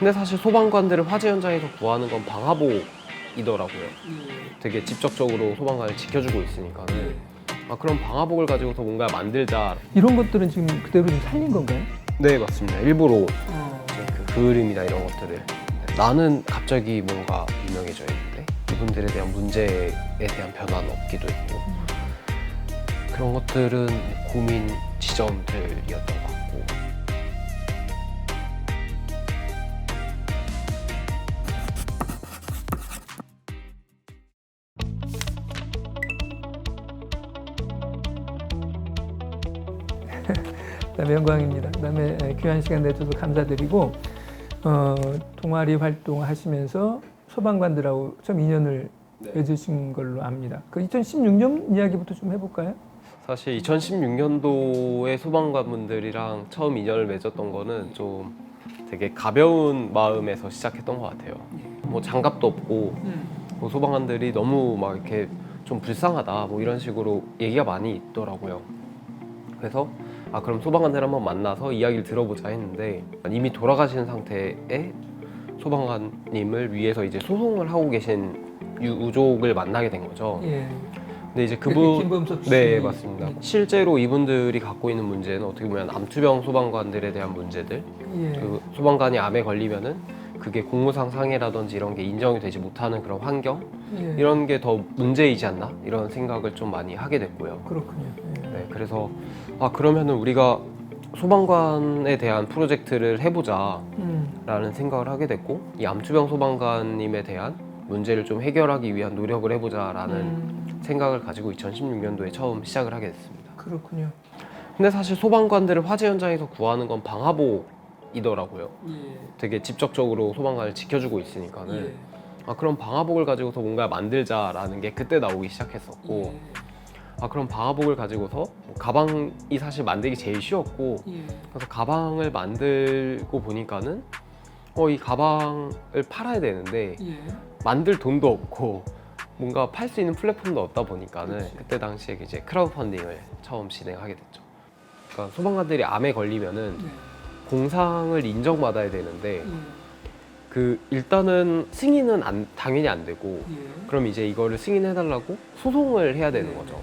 근데 사실 소방관들을 화재 현장에서 구하는 건 방화복이더라고요. 되게 직접적으로 소방관을 지켜주고 있으니까는 그럼 방화복을 가지고서 뭔가 만들자. 이런 것들은 지금 그대로 좀 살린 건가요? 네, 맞습니다. 일부러 이제 그 그림이나 이런 것들을 나는 갑자기 뭔가 유명해져 있는데 이분들에 대한 문제에 대한 변화는 없기도 했고 그런 것들은 고민 지점들이었던 것 같고. 그다음에 영광입니다. 그다음에 귀한 시간 내줘서 감사드리고 동아리 활동하시면서 소방관들하고 좀 인연을 맺으신 걸로 압니다. 그 2016년 이야기부터 좀 해볼까요? 사실 2016년도에 소방관분들이랑 처음 인연을 맺었던 거는 좀 되게 가벼운 마음에서 시작했던 것 같아요. 뭐 장갑도 없고 뭐 소방관들이 너무 막 이렇게 좀 불쌍하다 뭐 이런 식으로 얘기가 많이 있더라고요. 그래서 그럼 소방관들 한번 만나서 이야기를 들어보자 했는데 이미 돌아가신 상태의 소방관님을 위해서 이제 소송을 하고 계신 유족을 만나게 된 거죠. 예. 근데 이제 김범석 씨. 네, 맞습니다. 실제로 이분들이 갖고 있는 문제는 어떻게 보면 암투병 소방관들에 대한 문제들. 예. 그 소방관이 암에 걸리면은 그게 공무상 상해라든지 이런 게 인정이 되지 못하는 그런 환경 예. 이런 게 더 문제이지 않나 이런 생각을 좀 많이 하게 됐고요. 그렇군요. 예. 네, 그래서 그러면은 우리가 소방관에 대한 프로젝트를 해보자라는 생각을 하게 됐고 이 암투병 소방관님에 대한 문제를 좀 해결하기 위한 노력을 해보자라는 생각을 가지고 2016년도에 처음 시작을 하게 됐습니다. 그렇군요. 근데 사실 소방관들을 화재 현장에서 구하는 건 방화복이더라고요. 예. 되게 직접적으로 소방관을 지켜주고 있으니까는 그럼 방화복을 가지고서 뭔가 만들자라는 게 그때 나오기 시작했었고 그럼 방화복을 가지고서 뭐 가방이 사실 만들기 제일 쉬웠고 그래서 가방을 만들고 보니까는 이 가방을 팔아야 되는데 만들 돈도 없고 뭔가 팔 수 있는 플랫폼도 없다 보니까는 그때 당시에 이제 크라우드 펀딩을 처음 진행하게 됐죠. 그러니까 소방관들이 암에 걸리면은 공상을 인정받아야 되는데 그 일단은 승인은 당연히 안 되고 그럼 이제 이거를 승인해달라고 소송을 해야 되는 거죠.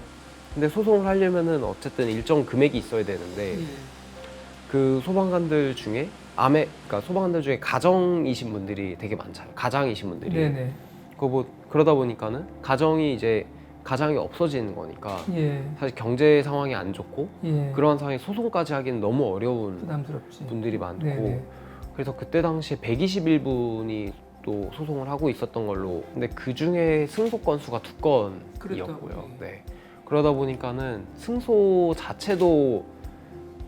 근데 소송을 하려면은 어쨌든 일정 금액이 있어야 되는데 그 소방관들 중에 그러니까 소방관들 중에 가정이신 분들이 되게 많잖아요. 가장이신 분들이. 네네. 그러다 보니까는 가장이 없어지는 거니까 예. 사실 경제 상황이 안 좋고 예. 그러한 상황에 소송까지 하기는 너무 어려운 부담스럽지. 분들이 많고 네네. 그래서 그때 당시에 121분이 또 소송을 하고 있었던 걸로. 근데 그 중에 승소 건수가 2건이었고요. 그랬다고요. 네. 그러다 보니까는 승소 자체도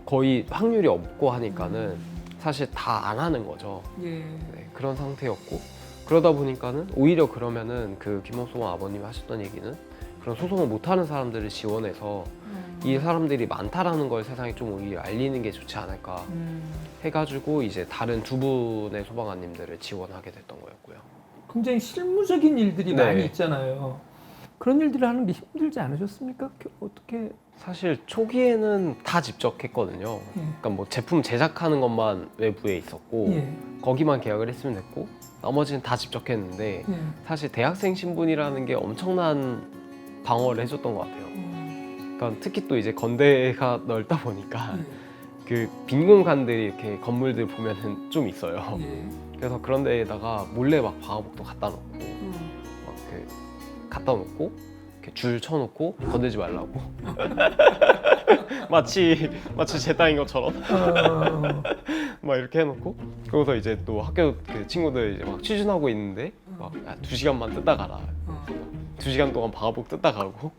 거의 확률이 없고 하니까는 사실 다 안 하는 거죠. 예. 네, 그런 상태였고 그러다 보니까는 오히려 그러면은 그 김범석 아버님이 하셨던 얘기는 그런 소송을 못하는 사람들을 지원해서 이 사람들이 많다라는 걸 세상에 좀 오히려 알리는 게 좋지 않을까 해가지고 이제 다른 2분의 소방관님들을 지원하게 됐던 거였고요. 굉장히 실무적인 일들이 네. 많이 있잖아요. 그런 일들을 하는 게 힘들지 않으셨습니까? 어떻게? 사실 초기에는 다 직접 했거든요. 그러니까 뭐 제품 제작하는 것만 외부에 있었고 예. 거기만 계약을 했으면 됐고 나머지는 다 직접 했는데 예. 사실 대학생 신분이라는 게 엄청난 방어를 해줬던 것 같아요. 그러니까 특히 또 이제 건대가 넓다 보니까 그 빈 공간들이 이렇게 건물들 보면은 좀 있어요. 예. 그래서 그런 데에다가 몰래 막 방화복도 갖다 놓고 막 갖다 놓고 이렇게 줄 쳐놓고 건들지 말라고 마치 제 땅인 것처럼 막 이렇게 해놓고 그러고서 이제 또 학교 그 친구들 이제 막 취준하고 있는데 막 2시간만 뜯다 가라. 2시간 동안 방화복 뜯다 가고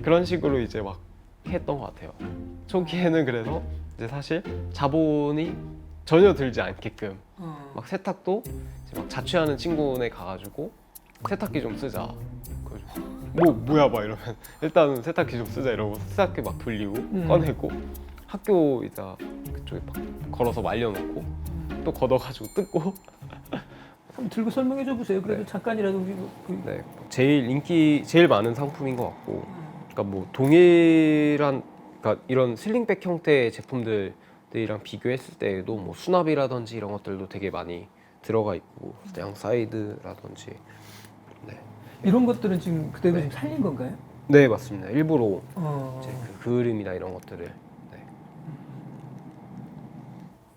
그런 식으로 이제 막 했던 것 같아요. 초기에는 그래서 이제 사실 자본이 전혀 들지 않게끔 막 세탁도 이제 막 자취하는 친구네 가가지고 세탁기 좀 쓰자. 뭐야 막 이러면 일단은 세탁기 좀 쓰자 이러고 세탁기 막 돌리고 꺼내고 학교 이제 그쪽에 막 걸어서 말려놓고 또 걷어가지고 뜯고. 한번 들고 설명해 줘 보세요. 그래도 네. 잠깐이라도 네, 제일 많은 상품인 것 같고, 그러니까 뭐 동일한, 그러니까 이런 슬링백 형태의 제품들 것들이랑 비교했을 때에도 뭐 수납이라든지 이런 것들도 되게 많이 들어가 있고 양 사이드라든지 이런 것들은 지금 그대로 네. 좀 살린 건가요? 네 맞습니다. 일부러 이제 어, 그 그림이나 이런 것들을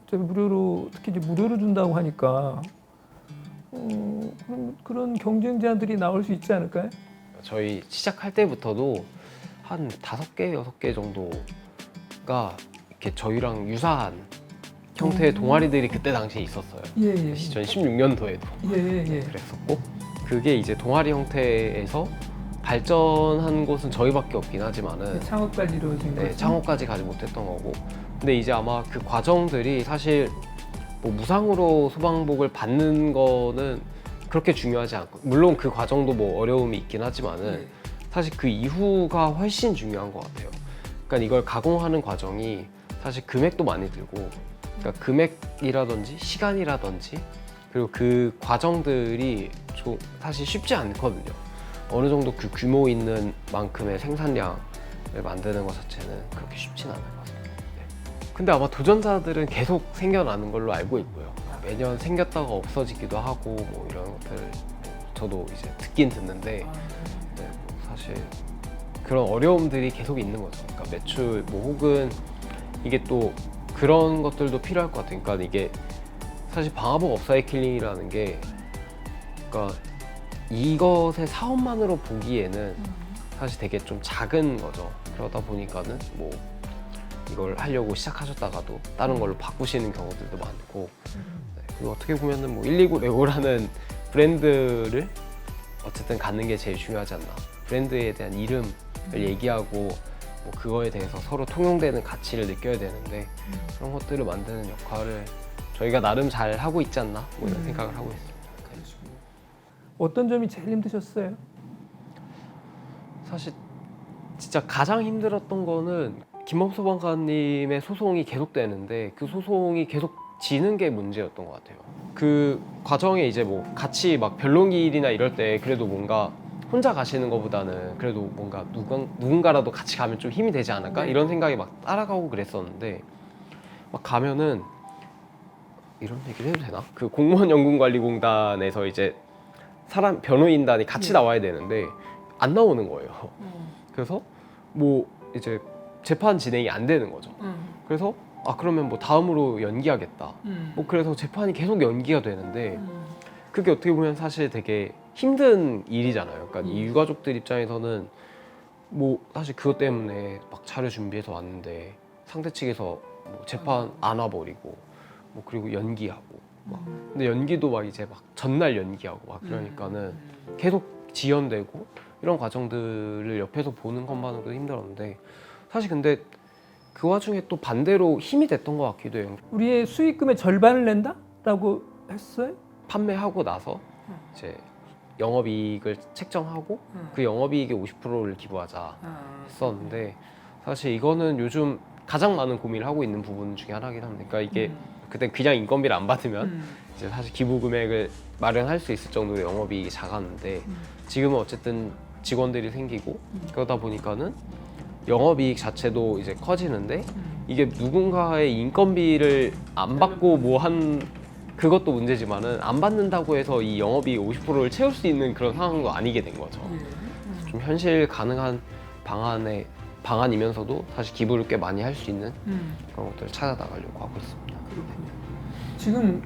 저기 무료로 특히 이제 무료로 준다고 하니까 그런 경쟁자들이 나올 수 있지 않을까요? 저희 시작할 때부터도 한 5개, 6개 정도가 이렇게 저희랑 유사한 형태의 동아리들이 그때 당시에 있었어요. 예예. 2016년도에도 예예. 그랬었고 그게 이제 동아리 형태에서 발전한 곳은 저희밖에 없긴 하지만은 창업까지 이루어진 네, 거죠. 창업까지 가지 못했던 거고 근데 이제 아마 그 과정들이 사실 뭐 무상으로 소방복을 받는 거는 그렇게 중요하지 않고 물론 그 과정도 뭐 어려움이 있긴 하지만은 예. 사실 그 이후가 훨씬 중요한 것 같아요. 그러니까 이걸 가공하는 과정이 사실 금액도 많이 들고 그러니까 금액이라든지 시간이라든지 그리고 그 과정들이 사실 쉽지 않거든요. 어느 정도 그 규모 있는 만큼의 생산량을 만드는 것 자체는 그렇게 쉽진 않은 것 같아요. 네. 근데 아마 도전자들은 계속 생겨나는 걸로 알고 있고요. 매년 생겼다가 없어지기도 하고 뭐 이런 것들을 저도 이제 듣긴 듣는데 네, 뭐 사실 그런 어려움들이 계속 있는 거죠. 그러니까 매출 뭐 혹은 이게 또 그런 것들도 필요할 것 같아요. 그러니까 이게 사실 방화복 업사이클링이라는 게 그러니까 이것의 사업만으로 보기에는 사실 되게 좀 작은 거죠. 그러다 보니까는 뭐 이걸 하려고 시작하셨다가도 다른 걸로 바꾸시는 경우들도 많고 네, 그리고 어떻게 보면은 뭐 129 레고라는 브랜드를 어쨌든 갖는 게 제일 중요하지 않나. 브랜드에 대한 이름을 얘기하고 뭐 그거에 대해서 서로 통용되는 가치를 느껴야 되는데 그런 것들을 만드는 역할을 저희가 나름 잘 하고 있지 않나 뭐 이런 생각을 하고 있습니다. 어떤 점이 제일 힘드셨어요? 사실 진짜 가장 힘들었던 거는 김범 소방관님의 소송이 계속되는데 그 소송이 계속 지는 게 문제였던 것 같아요. 그 과정에 이제 뭐 같이 막 변론기일이나 이럴 때 그래도 뭔가 혼자 가시는 것보다는 그래도 뭔가 누군가라도 같이 가면 좀 힘이 되지 않을까? 이런 생각이 막 따라가고 그랬었는데 막 가면은 이런 얘기를 해도 되나? 그 공무원 연금관리공단에서 이제 사람 변호인단이 같이 나와야 되는데 안 나오는 거예요. 그래서 뭐 이제 재판 진행이 안 되는 거죠. 그래서 아 그러면 뭐 다음으로 연기하겠다. 뭐 그래서 재판이 계속 연기가 되는데 그게 어떻게 보면 사실 되게 힘든 일이잖아요. 그러니까 이 유가족들 입장에서는 뭐 사실 그것 때문에 막 자료 준비해서 왔는데 상대 측에서 뭐 재판 안 와버리고 뭐 그리고 연기하고 막 근데 연기도 막 이제 막 전날 연기하고 막 그러니까는 계속 지연되고 이런 과정들을 옆에서 보는 것만으로도 힘들었는데 사실 근데 그 와중에 또 반대로 힘이 됐던 것 같기도 해요. 우리의 수익금의 절반을 낸다라고 했어요? 판매하고 나서 이제 영업이익을 책정하고 그 영업이익의 50%를 기부하자 했었는데 사실 이거는 요즘 가장 많은 고민을 하고 있는 부분 중에 하나긴 합니다. 그러니까 이게 그때 그냥 인건비를 안 받으면 이제 사실 기부 금액을 마련할 수 있을 정도로 영업이익이 작았는데 지금은 어쨌든 직원들이 생기고 그러다 보니까는 영업이익 자체도 이제 커지는데 이게 누군가의 인건비를 안 받고 뭐 한 그것도 문제지만은 안 받는다고 해서 이 영업이익 50%를 채울 수 있는 그런 상황도 아니게 된 거죠. 좀 현실 가능한 방안이면서도 사실 기부를 꽤 많이 할 수 있는 그런 것들을 찾아 나가려고 하고 있습니다. 지금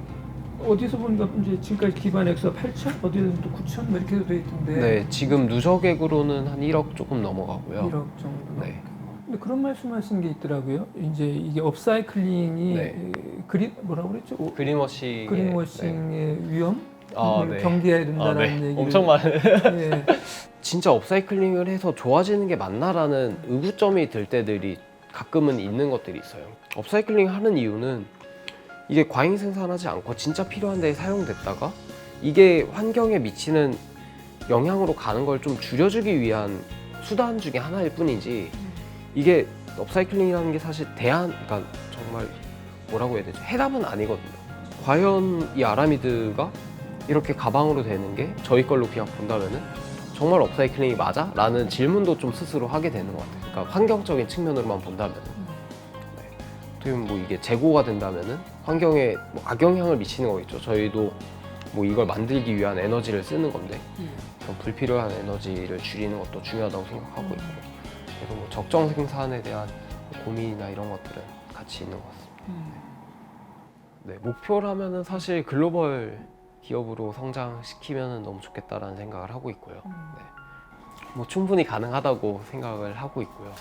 어디서 보니까 이제 지금까지 기반 액수가 8천, 어디서 또 9천 뭐 이렇게 돼 있던데. 네, 지금 누적액으로는 한 1억 조금 넘어가고요. 1억 정도. 네. 근데 그런 말씀하신 게 있더라고요. 이제 이게 업사이클링이 네. 뭐라고 그랬죠? 그린워싱의 위험? 네. 경계해야 된다는 네. 얘기를. 엄청 많은. 예. 진짜 업사이클링을 해서 좋아지는 게 맞나라는 의구점이 들 때들이 가끔은 있는 것들이 있어요. 업사이클링 하는 이유는 이게 과잉 생산하지 않고 진짜 필요한 데에 사용됐다가 이게 환경에 미치는 영향으로 가는 걸 좀 줄여주기 위한 수단 중에 하나일 뿐이지 이게 업사이클링이라는 게 사실 그러니까 정말 뭐라고 해야 되죠? 해답은 아니거든요. 과연 이 아라미드가 이렇게 가방으로 되는 게 저희 걸로 그냥 본다면은 정말 업사이클링이 맞아? 라는 질문도 좀 스스로 하게 되는 것 같아요. 그러니까 환경적인 측면으로만 본다면. 네. 어떻게 보면 뭐 이게 재고가 된다면은 환경에 뭐 악영향을 미치는 거겠죠. 저희도 뭐 이걸 만들기 위한 에너지를 쓰는 건데 그런 불필요한 에너지를 줄이는 것도 중요하다고 생각하고 있고, 그래서 뭐 적정 생산에 대한 고민이나 이런 것들은 같이 있는 것 같습니다. 네, 목표라면은 사실 글로벌 기업으로 성장시키면 너무 좋겠다라는 생각을 하고 있고요. 네. 뭐 충분히 가능하다고 생각을 하고 있고요.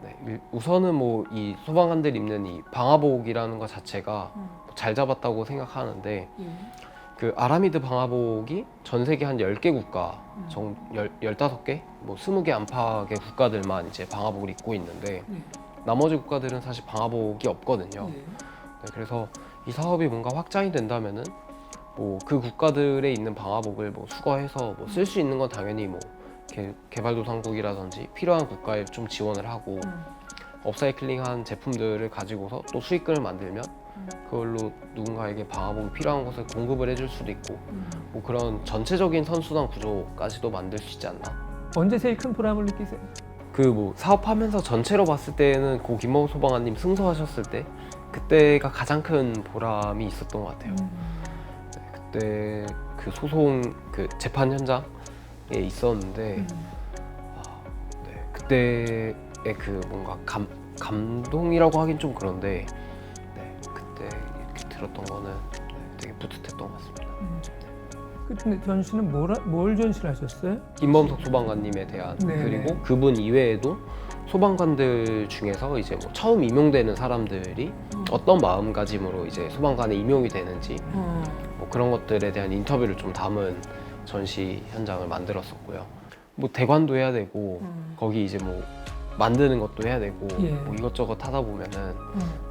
네, 우선은 뭐 이 소방관들 입는 이 방화복이라는 것 자체가 잘 잡았다고 생각하는데, 그 아라미드 방화복이 전 세계 한 10개 국가, 15개, 뭐 20개 안팎의 국가들만 이제 방화복을 입고 있는데 나머지 국가들은 사실 방화복이 없거든요. 네, 그래서 이 사업이 뭔가 확장이 된다면은 뭐 그 국가들에 있는 방화복을 뭐 수거해서 뭐 쓸 수 있는 건 당연히 뭐 개발도상국이라든지 필요한 국가에 좀 지원을 하고 업사이클링한 제품들을 가지고서 또 수익금을 만들면 그걸로 누군가에게 방화복이 필요한 곳에 공급을 해줄 수도 있고 뭐 그런 전체적인 선순환 구조까지도 만들 수 있지 않나. 언제 제일 큰 보람을 느끼세요? 그 뭐 사업하면서 전체로 봤을 때는 고 김범 소방관님 승소하셨을 때 그때가 가장 큰 보람이 있었던 것 같아요. 네, 그때 그 소송 그 재판 현장에 있었는데 네, 그때의 그 뭔가 감동이라고 하긴 좀 그런데 네, 그때 이렇게 들었던 거는 네, 되게 뿌듯했던 것 같습니다. 근데 전시는 뭘 전시하셨어요? 김범석 소방관님에 대한 네네. 그리고 그분 이외에도 소방관들 중에서 이제 뭐 처음 임용되는 사람들이 어떤 마음가짐으로 이제 소방관에 임용이 되는지 뭐 그런 것들에 대한 인터뷰를 좀 담은 전시 현장을 만들었었고요. 뭐 대관도 해야 되고 거기 이제 뭐 만드는 것도 해야 되고 예. 뭐 이것저것 하다 보면은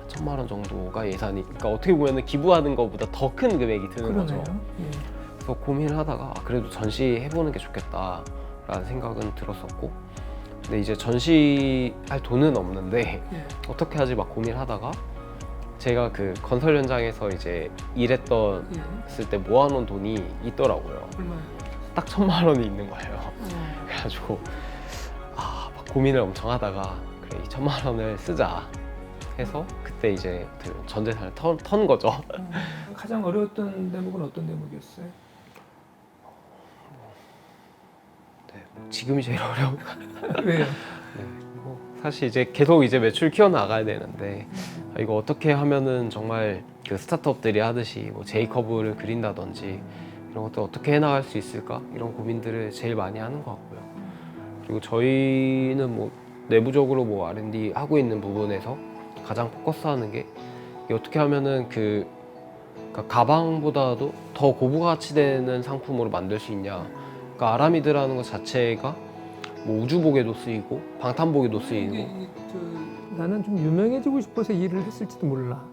1,000만 원 정도가 예산이, 그러니까 어떻게 보면은 기부하는 것보다 더 큰 금액이 드는 그러네요. 거죠. 예. 그래서 고민을 하다가 그래도 전시해보는 게 좋겠다라는 생각은 들었었고, 근데 이제 전시할 돈은 없는데 예. 어떻게 하지 막 고민하다가 제가 그 건설 현장에서 이제 일했던 예. 때 모아놓은 돈이 있더라고요. 얼마요? 딱 1,000만 원이 있는 거예요. 그래가지고 막 고민을 엄청 하다가 그래 이 1,000만 원을 쓰자 해서 그때 이제 그 전 재산을 턴 거죠. 가장 어려웠던 대목은 어떤 대목이었어요? 네, 지금이 제일 어려운 거. 왜요? 네, 뭐 사실 이제 계속 이제 매출 키워 나가야 되는데 이거 어떻게 하면은 정말 그 스타트업들이 하듯이 뭐 J커브를 그린다든지 이런 것들 어떻게 해나갈 수 있을까 이런 고민들을 제일 많이 하는 것 같고요. 그리고 저희는 뭐 내부적으로 뭐 R&D 하고 있는 부분에서 가장 포커스하는 게 이게 어떻게 하면은 그러니까 가방보다도 더 고부가치되는 상품으로 만들 수 있냐. 그러니까 아라미드라는 것 자체가 뭐 우주복에도 쓰이고 방탄복에도 쓰이고. 나는 좀 유명해지고 싶어서 이 일을 했을지도 몰라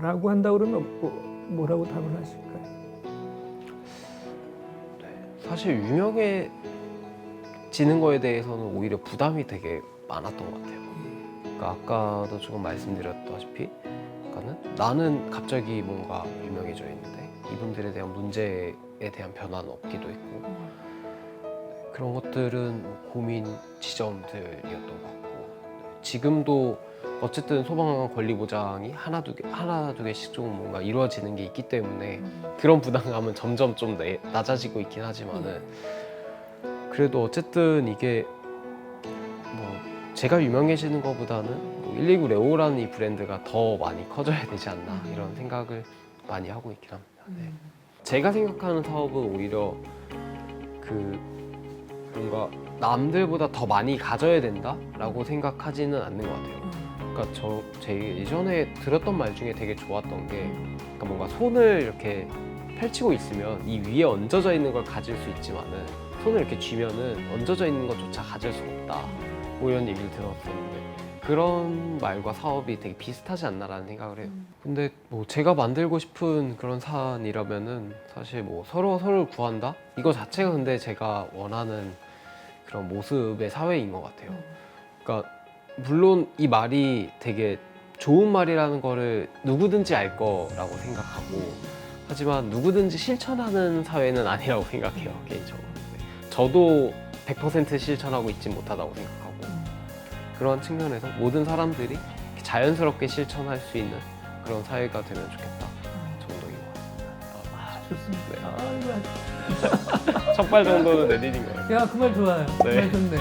라고 한다 그러면 뭐라고 답을 하실까요? 사실 유명해지는 거에 대해서는 오히려 부담이 되게 많았던 것 같아요. 그러니까 아까도 조금 말씀드렸다시피 그러니까는 나는 갑자기 뭔가 유명해져 있는데 이분들에 대한 문제에 대한 변화는 없기도 했고 그런 것들은 고민 지점들이었던 것 같고 지금도 어쨌든 소방관 권리 보장이 하나 두 개씩 좀 뭔가 이루어지는 게 있기 때문에 그런 부담감은 점점 좀 낮아지고 있긴 하지만은 그래도 어쨌든 이게 뭐 제가 유명해지는 것보다는 뭐 119 레오라는 이 브랜드가 더 많이 커져야 되지 않나 이런 생각을 많이 하고 있긴 합니다. 네. 제가 생각하는 사업은 오히려 그 뭔가 남들보다 더 많이 가져야 된다라고 생각하지는 않는 것 같아요. 그러니까 제 예전에 들었던 말 중에 되게 좋았던 게 그러니까 뭔가 손을 이렇게 펼치고 있으면 이 위에 얹어져 있는 걸 가질 수 있지만은 손을 이렇게 쥐면은 얹어져 있는 것조차 가질 수 없다. 뭐 이런 얘기를 들었었는데 그런 말과 사업이 되게 비슷하지 않나라는 생각을 해요. 근데 뭐 제가 만들고 싶은 그런 사안이라면은 사실 뭐 서로를 구한다? 이거 자체가 근데 제가 원하는 그런 모습의 사회인 것 같아요. 그러니까 물론 이 말이 되게 좋은 말이라는 거를 누구든지 알 거라고 생각하고 하지만 누구든지 실천하는 사회는 아니라고 생각해요, 개인적으로. 네. 저도 100% 실천하고 있지 못하다고 생각하고 그런 측면에서 모든 사람들이 자연스럽게 실천할 수 있는 그런 사회가 되면 좋겠다 정도인 것 같습니다. 좋습니다. 네. 첫발 정도는 내디딘 거예요. 야, 그 말 좋아요. 그 네. 말 좋네.